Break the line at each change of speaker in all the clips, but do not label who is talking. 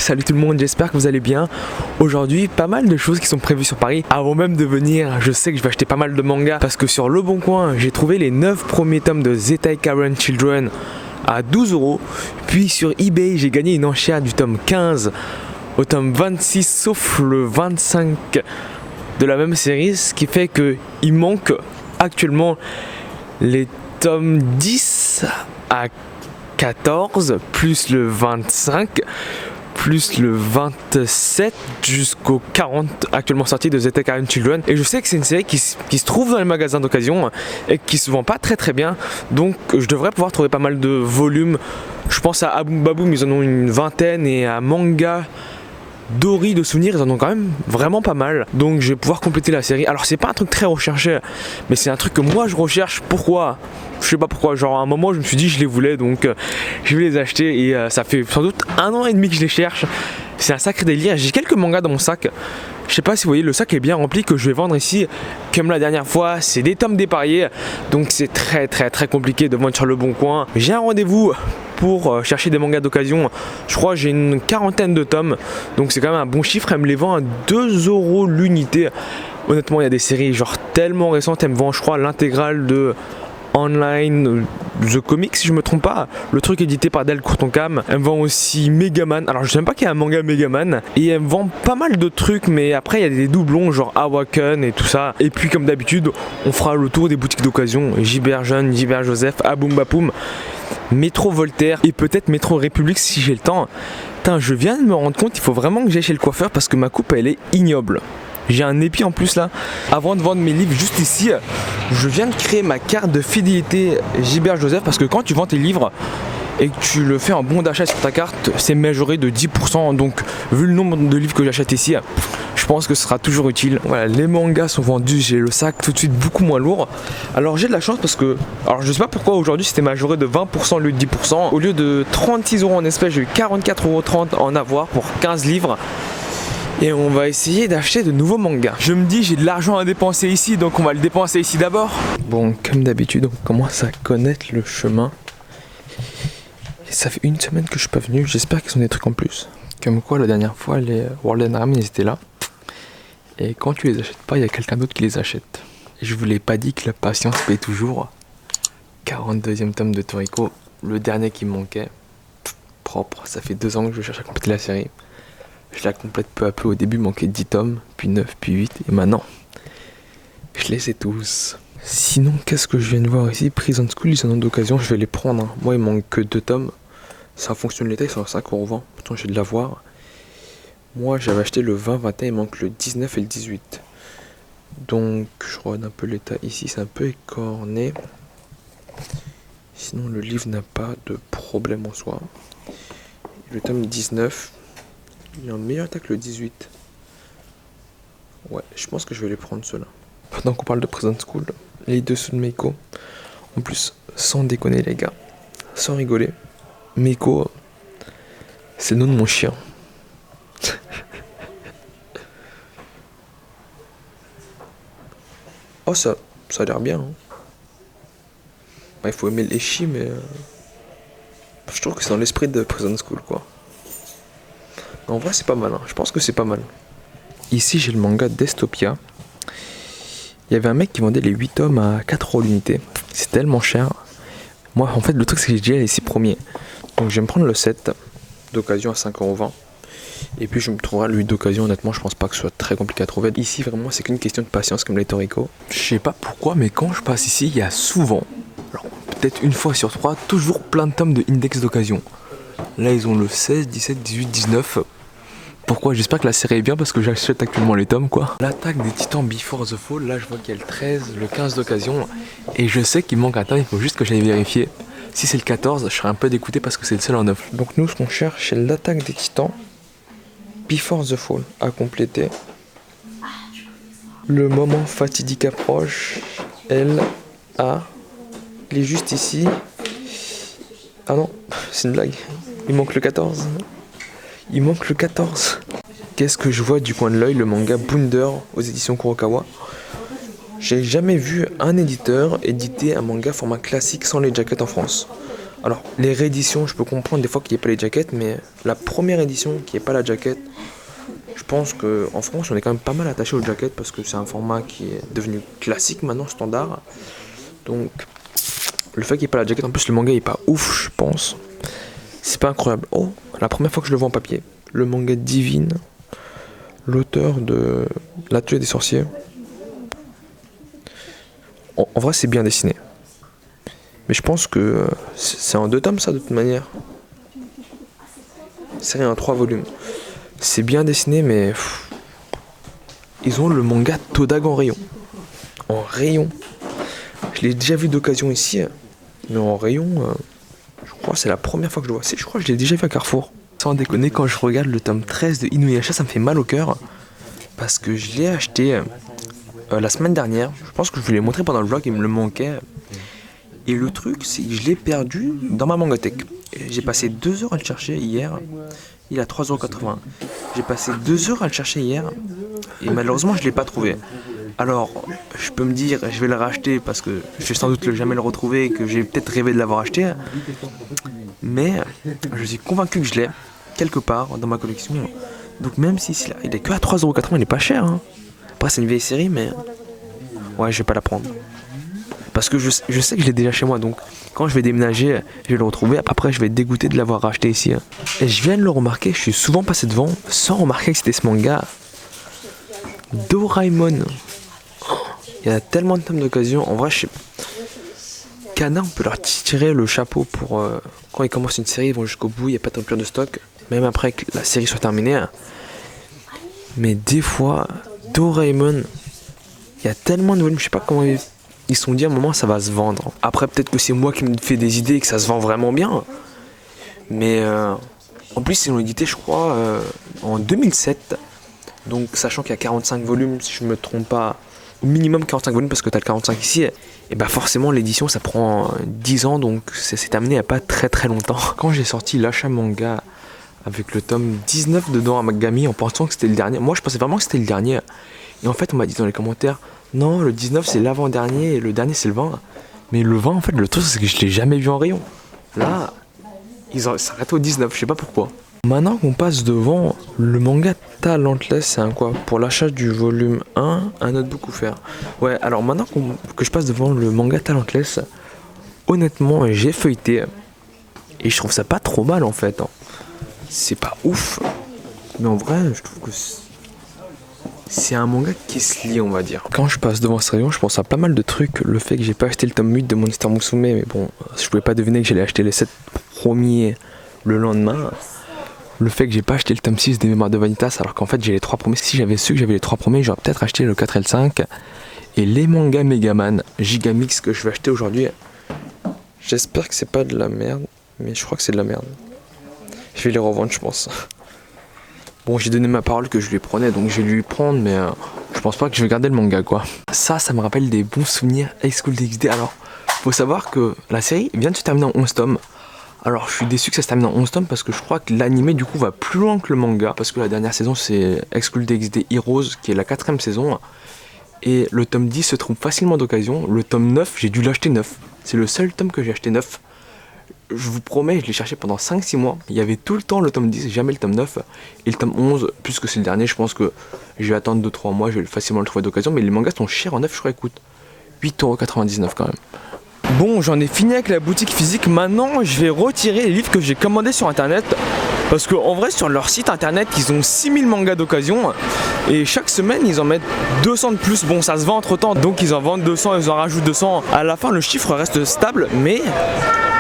Salut tout le monde, j'espère que vous allez bien. Aujourd'hui, pas mal de choses qui sont prévues sur Paris. Avant même de venir, je sais que je vais acheter pas mal de mangas parce que sur Le Bon Coin, j'ai trouvé les 9 premiers tomes de Zettai Karen Children à 12 €. Puis sur eBay, j'ai gagné une enchère du tome 15 au tome 26, sauf le 25 de la même série, ce qui fait qu'il manque actuellement les tomes 10 à 14, plus le 25, plus le 27 jusqu'au 40 actuellement sorti de Zettai Karen Children. Et je sais que c'est une série qui se trouve dans les magasins d'occasion et qui se vend pas très bien, donc je devrais pouvoir trouver pas mal de volumes. Je pense à Aboum Baboum, ils en ont une vingtaine, et à Manga Dori de souvenirs, ils en ont quand même vraiment pas mal, donc je vais pouvoir compléter la série. Alors c'est pas un truc très recherché, mais c'est un truc que moi je recherche. Pourquoi? Je sais pas pourquoi, genre à un moment je me suis dit je les voulais, donc je vais les acheter, et ça fait sans doute 1 an et demi que je les cherche. C'est un sacré délire. J'ai quelques mangas dans mon sac. Je sais pas si vous voyez, le sac est bien rempli, que je vais vendre ici comme la dernière fois. C'est des tomes dépareillés, donc c'est très compliqué de vendre sur Le Bon Coin. J'ai un rendez-vous pour chercher des mangas d'occasion. Je crois que j'ai une 40aine de tomes, donc c'est quand même un bon chiffre. Elle me les vend à 2 € l'unité. Honnêtement, il y a des séries genre tellement récentes. Elle me vend, je crois, l'intégrale de Online The Comics, si je me trompe pas, le truc édité par Delcourt Tonkam. Elle me vend aussi Megaman. Alors je sais même pas qu'il y a un manga Megaman, et elle me vend pas mal de trucs, mais après il y a des doublons genre Awaken et tout ça. Et puis comme d'habitude, on fera le tour des boutiques d'occasion: Gibert Jeune, Gibert Joseph, Aboum Bapoum, Métro Voltaire et peut-être Métro République si j'ai le temps. Putain, je viens de me rendre compte, il faut vraiment que j'aille chez le coiffeur parce que ma coupe elle est ignoble. J'ai un épi en plus là. Avant de vendre mes livres juste ici, je viens de créer ma carte de fidélité Gibert Joseph, parce que quand tu vends tes livres et que tu le fais en bon d'achat sur ta carte, c'est majoré de 10%. Donc vu le nombre de livres que j'achète ici, je pense que ce sera toujours utile. Voilà, les mangas sont vendus, j'ai le sac tout de suite beaucoup moins lourd. Alors j'ai de la chance parce que, alors je sais pas pourquoi aujourd'hui c'était majoré de 20% au lieu de 10%. Au lieu de 36 € en espèces, j'ai eu 44,30 € en avoir pour 15 livres. Et on va essayer d'acheter de nouveaux mangas. Je me dis, j'ai de l'argent à dépenser ici, donc on va le dépenser ici d'abord. Bon, comme d'habitude, on commence à connaître le chemin. Et ça fait une semaine que je suis pas venu, j'espère qu'ils ont des trucs en plus. Comme quoi, la dernière fois, les World Ramen, ils étaient là. Et quand tu les achètes pas, il y a quelqu'un d'autre qui les achète. Et je vous l'ai pas dit que la patience paye toujours. 42e tome de Toriko, le dernier qui me manquait. Propre, ça fait 2 ans que je cherche à compléter la série. Je la complète peu à peu. Au début, il manquait 10 tomes, puis 9, puis 8, et maintenant, je les ai tous. Sinon, qu'est-ce que je viens de voir ici? Prison School, ils en ont d'occasion, je vais les prendre. Moi, il manque que 2 tomes. Ça fonctionne l'état, ils sont à 5,20 €. Pourtant, j'ai de l'avoir. Moi, j'avais acheté le 20-21, il manque le 19 et le 18. Donc, je regarde un peu l'état ici, c'est un peu écorné. Sinon, le livre n'a pas de problème en soi. Le tome 19... il est en meilleur état que le 18. Ouais, je pense que je vais les prendre ceux-là. Pendant qu'on parle de Prison School, les dessous de Meiko. En plus, sans déconner les gars, sans rigoler, Meiko, c'est le nom de mon chien. Oh, ça a l'air bien. Hein. Bah, il faut aimer les chis, mais je trouve que c'est dans l'esprit de Prison School, quoi. En vrai, c'est pas mal, hein. Je pense que c'est pas mal. Ici, j'ai le manga Destopia. Il y avait un mec qui vendait les 8 tomes à 4 € l'unité. C'est tellement cher. Moi, en fait, le truc, c'est que j'ai déjà les 6 premiers. Donc, je vais me prendre le 7 d'occasion à 5,20 €. Et puis, je me trouverai le 8 d'occasion. Honnêtement, je pense pas que ce soit très compliqué à trouver. Ici, vraiment, c'est qu'une question de patience, comme les Toriko. Je sais pas pourquoi, mais quand je passe ici, il y a souvent, alors peut-être une fois sur 3, toujours plein de tomes de index d'occasion. Là, ils ont le 16, 17, 18, 19. Pourquoi? J'espère que la série est bien parce que j'achète actuellement les tomes, quoi. L'attaque des titans Before the Fall, là je vois qu'il y a le 13, le 15 d'occasion. Et je sais qu'il manque un tome, il faut juste que j'aille vérifier. Si c'est le 14, je serai un peu dégoûté parce que c'est le seul en 9. Donc nous, ce qu'on cherche, c'est l'attaque des titans Before the Fall à compléter. Le moment fatidique approche. Elle a... il est juste ici. Ah non, c'est une blague. Il manque le 14. Il manque le 14. Qu'est-ce que je vois du coin de l'œil? Le manga Bounder aux éditions Kurokawa. J'ai jamais vu un éditeur éditer un manga format classique sans les jackets en France. Alors les rééditions, je peux comprendre des fois qu'il n'y ait pas les jaquettes, mais la première édition qui n'y ait pas la jaquette, je pense qu'en France on est quand même pas mal attaché aux jaquettes parce que c'est un format qui est devenu classique maintenant, standard. Donc le fait qu'il n'y ait pas la jaquette, en plus le manga il est pas ouf je pense. C'est pas incroyable. Oh, la première fois que je le vois en papier, le manga Divine, l'auteur de L'Atelier des sorciers. En vrai c'est bien dessiné. Mais je pense que c'est en 2 tomes ça de toute manière. C'est en 3 volumes. C'est bien dessiné mais ils ont le manga Todag en rayon. En rayon. Je l'ai déjà vu d'occasion ici. Mais en rayon, je crois que c'est la première fois que je le vois. Je crois que je l'ai déjà vu à Carrefour. Sans déconner, quand je regarde le tome 13 de Inuyasha, ça me fait mal au cœur. Parce que je l'ai acheté la semaine dernière. Je pense que je vous l'ai montré pendant le vlog, il me le manquait. Et le truc, c'est que je l'ai perdu dans ma mangathèque. J'ai passé 2 heures à le chercher hier. Il a 3,80 €. J'ai passé 2 heures à le chercher hier. Et malheureusement, je ne l'ai pas trouvé. Alors, je peux me dire, je vais le racheter parce que je vais sans doute jamais le retrouver et que j'ai peut-être rêvé de l'avoir acheté. Mais je suis convaincu que je l'ai quelque part dans ma collection. Donc même si il est que à 3,80 €, il est pas cher. Hein. Après, c'est une vieille série, mais ouais, je vais pas la prendre. Parce que je sais que je l'ai déjà chez moi, donc quand je vais déménager, je vais le retrouver. Après, je vais être dégoûté de l'avoir racheté ici. Et je viens de le remarquer, je suis souvent passé devant sans remarquer que c'était ce manga. Doraemon. Il y a tellement de tomes d'occasion. En vrai, Kana, on peut leur tirer le chapeau pour quand ils commencent une série, ils vont jusqu'au bout, il n'y a pas de rupture de stock, même après que la série soit terminée. Mais des fois, Doraemon, il y a tellement de volumes, je sais pas comment ils se sont dit à un moment ça va se vendre. Après peut-être que c'est moi qui me fais des idées et que ça se vend vraiment bien. Mais en plus ils l'ont édité je crois en 2007. Donc sachant qu'il y a 45 volumes si je me trompe pas, au minimum 45 volumes parce que tu as le 45 ici. Et bah forcément l'édition ça prend 10 ans donc c'est terminé il n'y a pas très très longtemps. Quand j'ai sorti l'achat manga avec le tome 19 de Dora Magami en pensant que c'était le dernier, moi je pensais vraiment que c'était le dernier. Et en fait on m'a dit dans les commentaires non, le 19 c'est l'avant-dernier et le dernier c'est le 20. Mais le 20 en fait le truc c'est que je l'ai jamais vu en rayon. Là, ils ont s'arrêté au 19, je sais pas pourquoi. Maintenant qu'on passe devant le manga Talentless, c'est un quoi? Pour l'achat du volume 1, un notebook offert. Ouais, alors maintenant que je passe devant le manga Talentless, honnêtement j'ai feuilleté et je trouve ça pas trop mal en fait. Hein. C'est pas ouf, mais en vrai je trouve que c'est un manga qui se lit, on va dire. Quand je passe devant ce rayon, je pense à pas mal de trucs. Le fait que j'ai pas acheté le tome 8 de Monster Musume, mais bon, je pouvais pas deviner que j'allais acheter les 7 premiers le lendemain. Le fait que j'ai pas acheté le tome 6 des Mémoires de Vanitas, alors qu'en fait j'ai les 3 premiers. Si j'avais su que j'avais les 3 premiers, j'aurais peut-être acheté le 4 et le 5. Et les mangas Megaman Gigamix que je vais acheter aujourd'hui. J'espère que c'est pas de la merde, mais je crois que c'est de la merde. Je vais les revendre, je pense. Bon, j'ai donné ma parole que je lui prenais, donc je vais lui prendre, mais je pense pas que je vais garder le manga, quoi. Ça me rappelle des bons souvenirs High School DxD. Alors, faut savoir que la série vient de se terminer en 11 tomes. Alors, je suis déçu que ça se termine en 11 tomes parce que je crois que l'animé, du coup, va plus loin que le manga. Parce que la dernière saison, c'est High School DxD Heroes, qui est la 4ème saison. Et le tome 10 se trouve facilement d'occasion. Le tome 9, j'ai dû l'acheter 9. C'est le seul tome que j'ai acheté 9. Je vous promets, je l'ai cherché pendant 5-6 mois. Il y avait tout le temps le tome 10, jamais le tome 9. Et le tome 11, puisque c'est le dernier, je pense que je vais attendre 2-3 mois, je vais facilement le trouver d'occasion. Mais les mangas sont chers en 9, je crois, écoute. 8,99 € quand même. Bon, j'en ai fini avec la boutique physique. Maintenant, je vais retirer les livres que j'ai commandés sur internet. Parce qu'en vrai, sur leur site internet, ils ont 6000 mangas d'occasion. Et chaque semaine, ils en mettent 200 de plus. Bon, ça se vend entre temps, donc ils en vendent 200, ils en rajoutent 200. À la fin, le chiffre reste stable, mais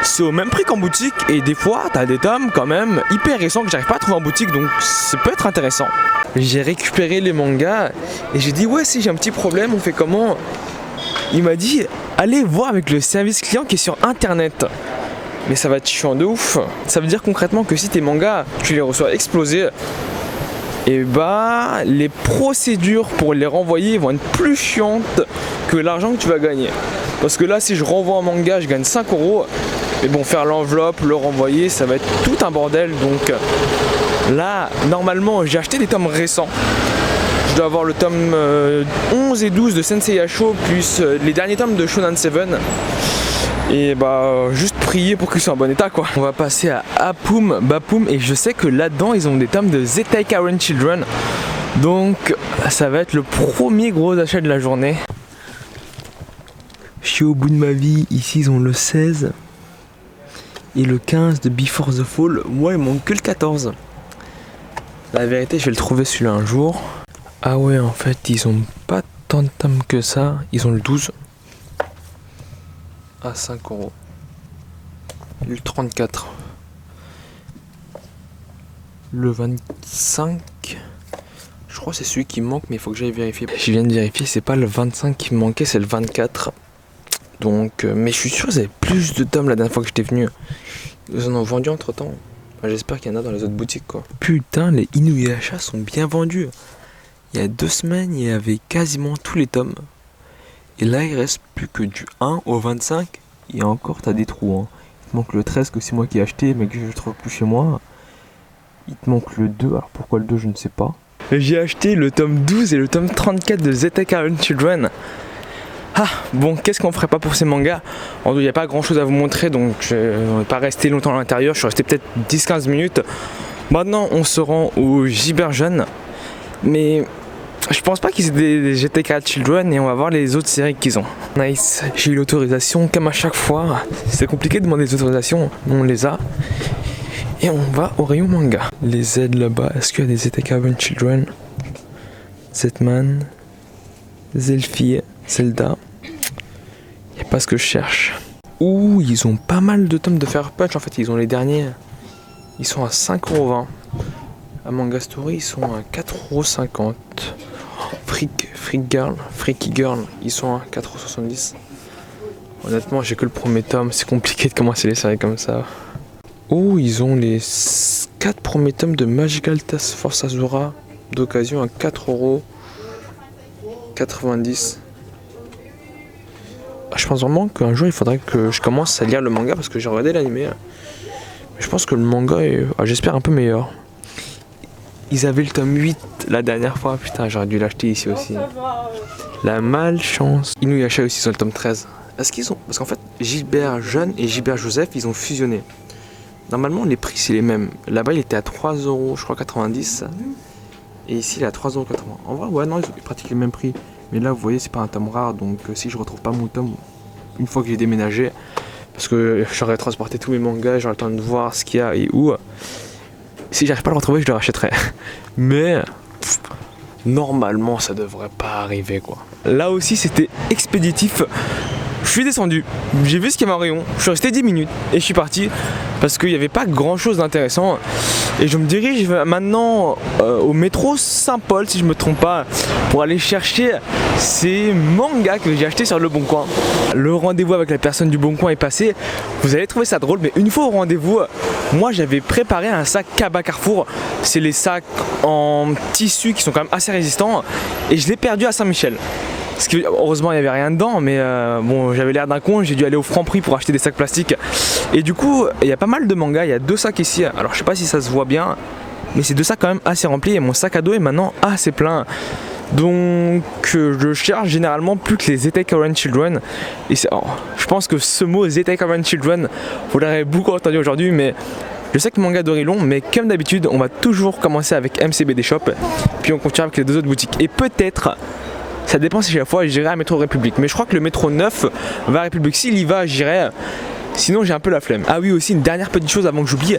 c'est au même prix qu'en boutique. Et des fois, t'as des tomes quand même hyper récents que j'arrive pas à trouver en boutique, donc ça peut être intéressant. J'ai récupéré les mangas et j'ai dit, ouais, si j'ai un petit problème, on fait comment? Il m'a dit, allez voir avec le service client qui est sur internet. Mais ça va être chiant de ouf. Ça veut dire concrètement que si tes mangas, tu les reçois explosés, et bah les procédures pour les renvoyer vont être plus chiantes que l'argent que tu vas gagner. Parce que là, si je renvoie un manga, je gagne 5 €. Mais bon, faire l'enveloppe, le renvoyer, ça va être tout un bordel. Donc là, normalement, j'ai acheté des tomes récents. Je dois avoir le tome 11 et 12 de Sensei Yasho, plus les derniers tomes de Shonen 7. Et bah juste prier pour qu'ils soient en bon état quoi. On va passer à Apum, Bapum et je sais que là-dedans ils ont des tomes de Zetai Karen Children. Donc ça va être le premier gros achat de la journée. Je suis au bout de ma vie, ici ils ont le 16 et le 15 de Before the Fall. Moi il manque que le 14. La vérité je vais le trouver celui-là un jour. Ah ouais en fait ils ont pas tant de tomes que ça, ils ont le 12 à 5 €. Le 34. Le 25. Je crois que c'est celui qui manque, mais il faut que j'aille vérifier. Je viens de vérifier, c'est pas le 25 qui me manquait, c'est le 24. Donc, mais je suis sûr qu'ils avaient plus de tomes la dernière fois que j'étais venu. Ils en ont vendu entre temps. Enfin, j'espère qu'il y en a dans les autres boutiques quoi. Putain, les Inuyasha sont bien vendus. Il y a 2 semaines, il y avait quasiment tous les tomes. Et là, il reste plus que du 1 au 25. Et encore, t'as des trous. Hein. Il te manque le 13 que c'est moi qui ai acheté, mais que je ne trouve plus chez moi. Il te manque le 2. Alors pourquoi le 2, je ne sais pas. J'ai acheté le tome 12 et le tome 34 de Zetai Karen Children. Ah, bon, qu'est-ce qu'on ferait pas pour ces mangas? Il n'y a pas grand chose à vous montrer, donc je ne vais pas rester longtemps à l'intérieur. Je suis resté peut-être 10-15 minutes. Maintenant, on se rend au Giberjeune. Mais je pense pas qu'ils aient des Zetai Karen Children et on va voir les autres séries qu'ils ont. Nice, j'ai eu l'autorisation comme à chaque fois. C'est compliqué de demander des autorisations, mais on les a. Et on va au rayon manga. Les Z là-bas, est-ce qu'il y a des Zetai Karen Children? Zetman, Zelfie, Zelda. Il n'y a pas ce que je cherche. Ouh, ils ont pas mal de tomes de Fire Punch en fait, ils ont les derniers. Ils sont à 5,20 €. À Manga Story, ils sont à 4,50 €. Freaky Girl, ils sont à 4,70 €. Honnêtement, j'ai que le premier tome, c'est compliqué de commencer les séries comme ça. Oh, ils ont les 4 premiers tomes de Magical Task Force Azura d'occasion à 4,90 €. Je pense vraiment qu'un jour il faudrait que je commence à lire le manga parce que j'ai regardé l'animé. Mais je pense que le manga est, j'espère, un peu meilleur. Ils avaient le tome 8 la dernière fois, putain, j'aurais dû l'acheter ici aussi. La malchance. Inuyasha aussi sur le tome 13. Est-ce qu'ils ont. Parce qu'en fait, Gilbert Jeune et Gilbert Joseph, ils ont fusionné. Normalement, les prix c'est les mêmes. Là-bas, il était à 3 €, je crois, 90. Et ici, il est à 3,80 €. En vrai, ouais, non, ils pratiquent le même prix. Mais là, vous voyez, c'est pas un tome rare. Donc, si je retrouve pas mon tome une fois que j'ai déménagé, parce que j'aurais transporté tous mes mangas, j'aurais le temps de voir ce qu'il y a et où. Si j'arrive pas à le retrouver, je le rachèterai. Mais normalement, ça devrait pas arriver quoi. Là aussi, c'était expéditif. Je suis descendu, j'ai vu ce qu'il y avait en rayon, je suis resté 10 minutes et je suis parti parce qu'il n'y avait pas grand chose d'intéressant. Et je me dirige maintenant au métro Saint-Paul, si je me trompe pas, pour aller chercher ces mangas que j'ai achetés sur Le Bon Coin. Le rendez-vous avec la personne du Bon Coin est passé. Vous allez trouver ça drôle, mais une fois au rendez-vous, moi j'avais préparé un sac Kaba Carrefour. C'est les sacs en tissu qui sont quand même assez résistants. Et je l'ai perdu à Saint-Michel. Heureusement il n'y avait rien dedans, mais bon, j'avais l'air d'un con, j'ai dû aller au Franprix pour acheter des sacs plastiques. Et du coup il y a pas mal de mangas, il y a 2 sacs ici, alors je sais pas si ça se voit bien, mais c'est 2 sacs quand même assez remplis et mon sac à dos est maintenant assez plein. Donc je cherche généralement plus que les Zetai Karen Children. Et je pense que ce mot Zetai Karen Children, vous l'avez beaucoup entendu aujourd'hui, mais je sais que manga d'Orilon, mais comme d'habitude on va toujours commencer avec MCBD Shop, puis on continue avec les 2 autres boutiques. Et peut-être, ça dépend si chaque fois j'irai à Métro République. Mais je crois que le métro 9 va à République. S'il y va, j'irai. Sinon, j'ai un peu la flemme. Ah oui, aussi, une dernière petite chose avant que j'oublie.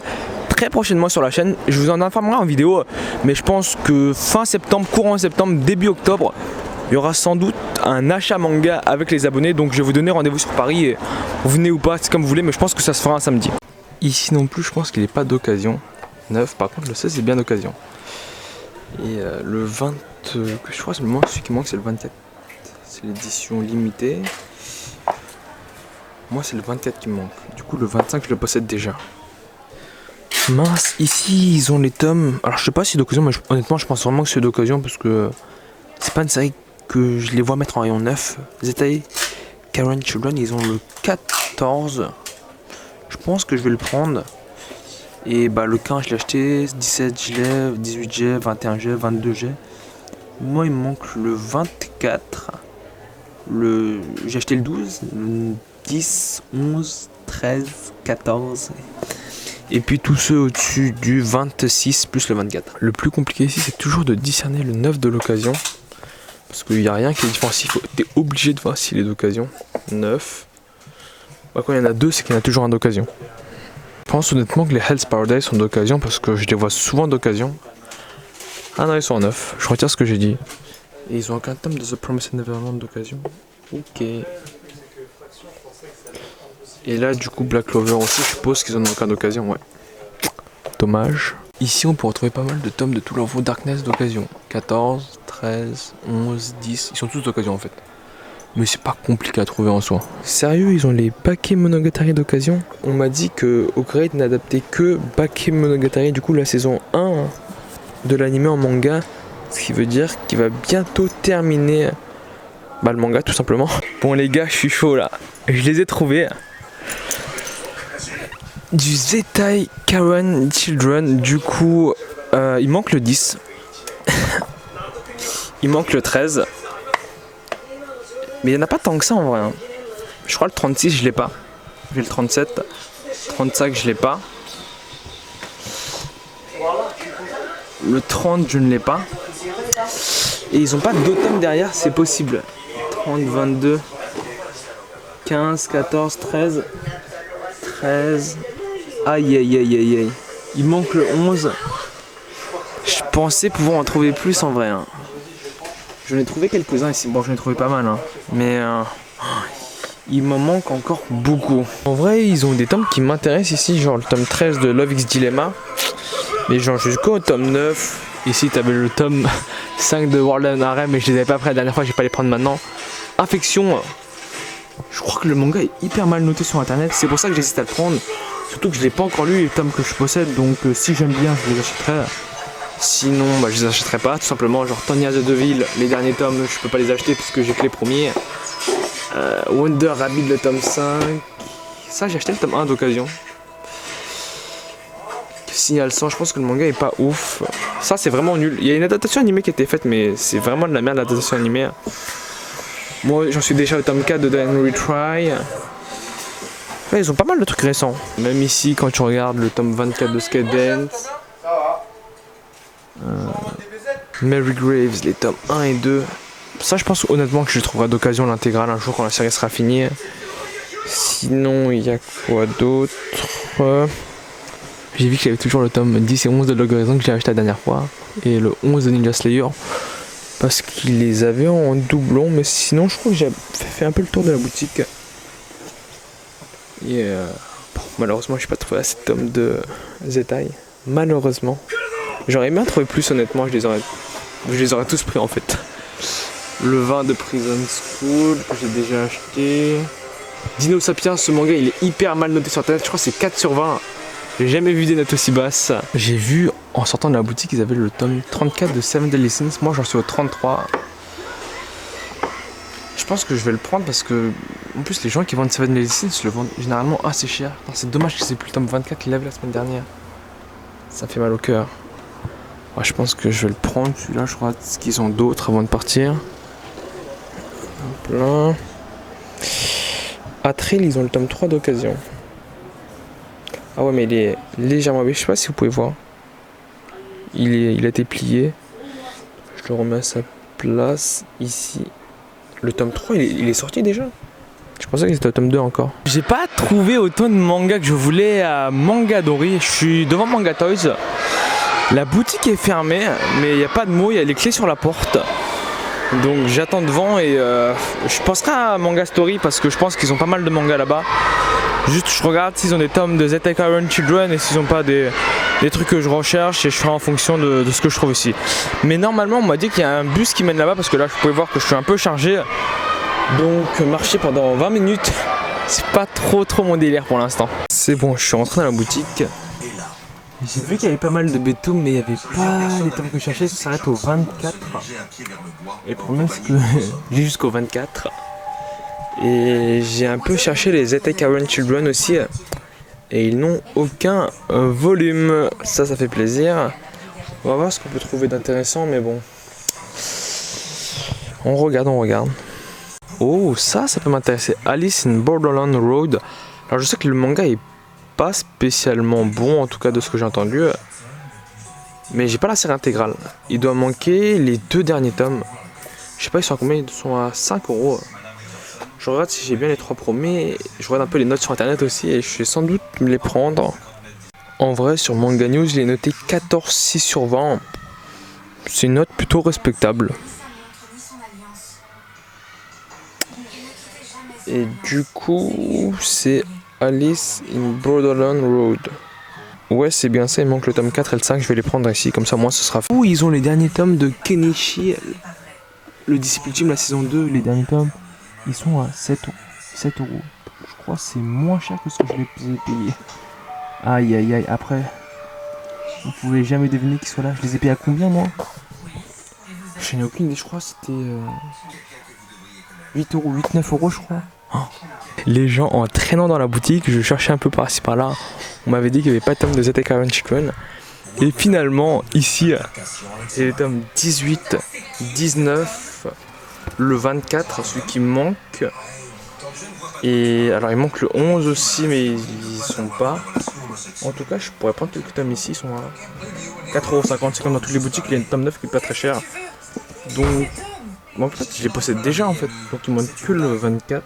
Très prochainement sur la chaîne, je vous en informerai en vidéo. Mais je pense que fin septembre, courant septembre, début octobre, il y aura sans doute un achat manga avec les abonnés. Donc je vais vous donner rendez-vous sur Paris. Et vous venez ou pas, c'est comme vous voulez. Mais je pense que ça se fera un samedi. Ici non plus, je pense qu'il n'est pas d'occasion. 9, par contre, le 16 est bien d'occasion. Et le 20, je crois que celui qui manque c'est le 24. C'est l'édition limitée. Moi c'est le 24 qui me manque. Du coup le 25 je le possède déjà. Mince, ici ils ont les tomes. Alors je sais pas si d'occasion, mais honnêtement je pense vraiment que c'est d'occasion parce que c'est pas une série que je les vois mettre en rayon 9. Zetai Karen Children, ils ont le 14. Je pense que je vais le prendre. Et bah le 15 je l'ai acheté, 17 je l'ai, 18 G, 21 G, 22 G. Moi il me manque le 24. J'ai acheté le 12, le 10, 11, 13, 14. Et puis tous ceux au-dessus du 26 plus le 24. Le plus compliqué ici, c'est toujours de discerner le 9 de l'occasion. Parce qu'il n'y a rien qui est différencié. T'es obligé de voir s'il est d'occasion. 9. Bah, quand il y en a deux, c'est qu'il y en a toujours un d'occasion. Je pense honnêtement que les Hell's Paradise sont d'occasion parce que je les vois souvent d'occasion. Ah non, ils sont en 9. Je retire ce que j'ai dit. Et ils ont aucun tome de The Promised Neverland d'occasion. Ok. Et là, du coup, Black Clover aussi, je suppose qu'ils en ont aucun d'occasion, ouais. Dommage. Ici, on peut retrouver pas mal de tomes de Tool of Darkness d'occasion. 14, 13, 11, 10. Ils sont tous d'occasion en fait. Mais c'est pas compliqué à trouver en soi. Sérieux, ils ont les Bakemonogatari d'occasion. On m'a dit que O'Grade n'adaptait que Bakemonogatari, du coup, la saison 1 de l'anime en manga. Ce qui veut dire qu'il va bientôt terminer le manga, tout simplement. Bon, les gars, je suis chaud là. Je les ai trouvés. Du Zettai Karen Children, du coup il manque le 10. Il manque le 13. Mais il n'y en a pas tant que ça en vrai. Je crois le 36 je l'ai pas. J'ai le 37. 35 je l'ai pas. Le 30 je ne l'ai pas. Et ils ont pas d'automne derrière, c'est possible. 30, 22, 15, 14, 13. 13. Aïe aïe aïe aïe aïe. Il manque le 11. Je pensais pouvoir en trouver plus en vrai. J'en ai trouvé quelques-uns ici. Bon, j'en ai trouvé pas mal. Mais il m'en manque encore beaucoup. En vrai, ils ont des tomes qui m'intéressent ici. Genre le tome 13 de Love X Dilemma. Mais genre jusqu'au tome 9. Ici, t'avais le tome 5 de World and Harem. Mais je les avais pas pris la dernière fois. Je vais pas les prendre maintenant. Affection. Je crois que le manga est hyper mal noté sur internet. C'est pour ça que j'hésite à le prendre. Surtout que je l'ai pas encore lu les tomes que je possède. Donc si j'aime bien, je les achèterai. Sinon, je les achèterai pas. Tout simplement, genre Tonya the Devil, les derniers tomes, je peux pas les acheter puisque j'ai que les premiers. Wonder Rabbit, le tome 5. Ça, j'ai acheté le tome 1 d'occasion. Signal 100, je pense que le manga est pas ouf. Ça, c'est vraiment nul. Il y a une adaptation animée qui a été faite, mais c'est vraiment de la merde l'adaptation animée. Moi, j'en suis déjà au tome 4 de The Henry Try. Ouais, ils ont pas mal de trucs récents. Même ici, quand tu regardes le tome 24 de Skate Dance. Mary Graves, les tomes 1 et 2. Ça, je pense honnêtement que je trouverai d'occasion l'intégrale un jour quand la série sera finie. Sinon, il y a quoi d'autre? J'ai vu qu'il y avait toujours le tome 10 et 11 de Log Horizon que j'ai acheté la dernière fois. Et le 11 de Ninja Slayer. Parce qu'ils les avaient en doublon. Mais sinon, je crois que j'ai fait un peu le tour de la boutique. Et bon, malheureusement, je n'ai pas trouvé assez de tomes de Zettai. Malheureusement. J'aurais bien trouvé plus, honnêtement. Je les aurais tous pris en fait. Le 20 de Prison School que j'ai déjà acheté. Dino Sapiens, ce manga il est hyper mal noté sur internet. Je crois que c'est 4 sur 20. J'ai jamais vu des notes aussi basses. J'ai vu en sortant de la boutique, ils avaient le tome 34 de Seven Deadly Sins. Moi j'en suis au 33. Je pense que je vais le prendre parce que en plus les gens qui vendent Seven Deadly Sins le vendent généralement assez cher. C'est dommage que c'est plus le tome 24 qu'il avait la semaine dernière. Ça fait mal au cœur. Ouais, je pense que je vais le prendre celui-là. Je crois qu'ils ont d'autres avant de partir. Plein. Atril, ils ont le tome 3 d'occasion. Ah ouais, mais il est légèrement baissé. Je sais pas si vous pouvez voir. Il a été plié. Je le remets à sa place ici. Le tome 3, il est sorti déjà. Je pensais que c'était au tome 2 encore. J'ai pas trouvé autant de mangas que je voulais à Mangadori. Je suis devant Manga Toys. La boutique est fermée, mais il n'y a pas de mots, il y a les clés sur la porte. Donc j'attends devant et je penserai à Manga Story parce que je pense qu'ils ont pas mal de mangas là-bas. Juste je regarde s'ils ont des tomes de Zettai Karen Children et s'ils n'ont pas des trucs que je recherche et je ferai en fonction de ce que je trouve ici. Mais normalement on m'a dit qu'il y a un bus qui mène là-bas parce que là je pouvais voir que je suis un peu chargé. Donc marcher pendant 20 minutes, c'est pas trop mon délire pour l'instant. C'est bon, je suis rentré dans la boutique. J'ai vu qu'il y avait pas mal de bétoum mais il n'y avait pas les tomes que je cherchais, ça s'arrête au 24. Et le problème c'est que j'ai jusqu'au 24. Et j'ai un peu cherché les Zettai Karen Children aussi. Et ils n'ont aucun volume. Ça fait plaisir. On va voir ce qu'on peut trouver d'intéressant, mais bon. On regarde. Oh, ça peut m'intéresser. Alice in Borderland Road. Alors je sais que le manga est pas spécialement bon, en tout cas de ce que j'ai entendu. Mais j'ai pas la série intégrale. Il doit manquer les 2 derniers tomes. Je sais pas, ils sont à combien? Ils sont à 5 €. Je regarde si j'ai bien les 3 premiers. Je regarde un peu les notes sur internet aussi et je vais sans doute me les prendre. En vrai, sur Manga News, il est noté 14,6 sur 20. C'est une note plutôt respectable. Et du coup, c'est Alice in Borderland Road. Ouais, c'est bien ça, il manque le tome 4 et le 5, je vais les prendre ici, comme ça moi ce sera fait. Ouh, ils ont les derniers tomes de Kenichi, le disciple ultime, la saison 2, les derniers tomes, ils sont à 7 €. Je crois que c'est moins cher que ce que je les ai payés. Aïe aïe aïe, après, vous pouvez jamais deviner qu'ils soient là. Je les ai payés à combien moi? Je n'ai aucune idée, je crois que c'était 8 €, 8-9 € je crois. Oh. Les gens en traînant dans la boutique, je cherchais un peu par-ci par-là. On m'avait dit qu'il n'y avait pas de tome de Zettai Kawen Children. Et finalement, ici, c'est les tomes 18, 19, le 24, celui qui manque. Et alors il manque le 11 aussi, mais ils sont pas. En tout cas, je pourrais prendre quelques tomes ici, ils sont à 4,50 €. C'est comme dans toutes les boutiques, il y a une tome 9 qui est pas très cher. Donc, en fait, je les possède déjà en fait. Donc il manque que le 24.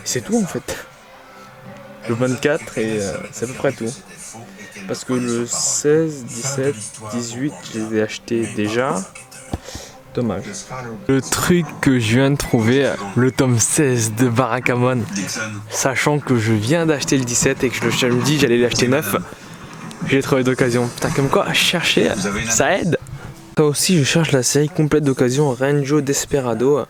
C'est tout en fait. Le 24 et c'est à peu près tout. Parce que le 16, 17, 18, je les ai achetés déjà. Dommage. Le truc que je viens de trouver, le tome 16 de Barakamon. Sachant que je viens d'acheter le 17 et que je me dis j'allais l'acheter neuf. J'ai trouvé d'occasion. Putain, comme quoi, chercher, ça aide. Ça aussi, je cherche la série complète d'occasion Renjo Desperado.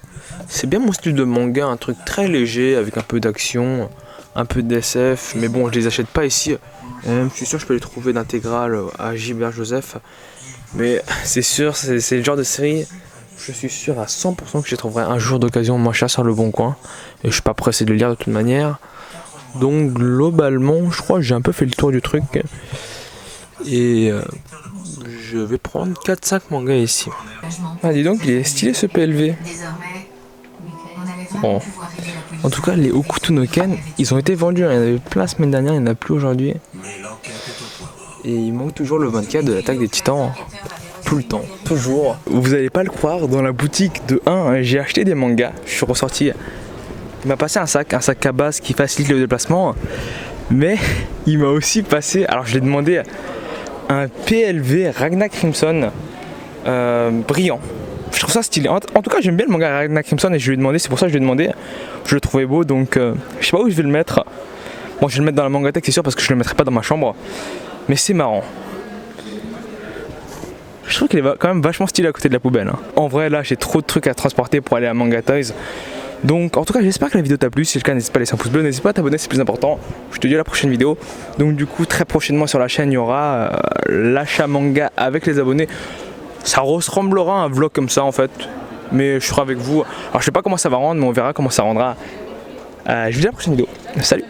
C'est bien mon style de manga, un truc très léger avec un peu d'action, un peu d'SF. Mais bon, je les achète pas ici. Je suis sûr que je peux les trouver d'intégrale à Gilbert Joseph. Mais c'est sûr, c'est le genre de série, je suis sûr à 100% que je les trouverai un jour d'occasion moins cher sur le bon coin. Et je suis pas pressé de le lire de toute manière. Donc globalement, je crois que j'ai un peu fait le tour du truc. Et je vais prendre 4-5 mangas ici. Ah dis donc, il est stylé ce PLV. Bon. En tout cas, les Hokuto no Ken, ils ont été vendus. Il y en avait plein la semaine dernière, il n'y en a plus aujourd'hui. Et il manque toujours le 24 de l'attaque des titans. Tout le temps, toujours. Vous allez pas le croire, dans la boutique de 1, j'ai acheté des mangas. Je suis ressorti. Il m'a passé un sac à base qui facilite le déplacement. Mais il m'a aussi passé, alors je l'ai demandé, un PLV Ragnar Crimson brillant. Je trouve ça stylé. En tout cas, j'aime bien le manga Ragnar Crimson et je lui ai demandé, c'est pour ça que je lui ai demandé. Je le trouvais beau, donc je sais pas où je vais le mettre. Bon, je vais le mettre dans la mangatech, c'est sûr, parce que je le mettrai pas dans ma chambre. Mais c'est marrant. Je trouve qu'il est quand même vachement stylé à côté de la poubelle. Hein. En vrai, là, j'ai trop de trucs à transporter pour aller à Manga Toys. Donc, en tout cas, j'espère que la vidéo t'a plu. Si c'est le cas, n'hésite pas à laisser un pouce bleu. N'hésite pas à t'abonner, c'est plus important. Je te dis à la prochaine vidéo. Donc, du coup, très prochainement sur la chaîne, il y aura l'achat manga avec les abonnés. Ça ressemblera à un vlog comme ça, en fait. Mais je serai avec vous. Alors, je sais pas comment ça va rendre, mais on verra comment ça rendra. Je vous dis à la prochaine vidéo. Salut!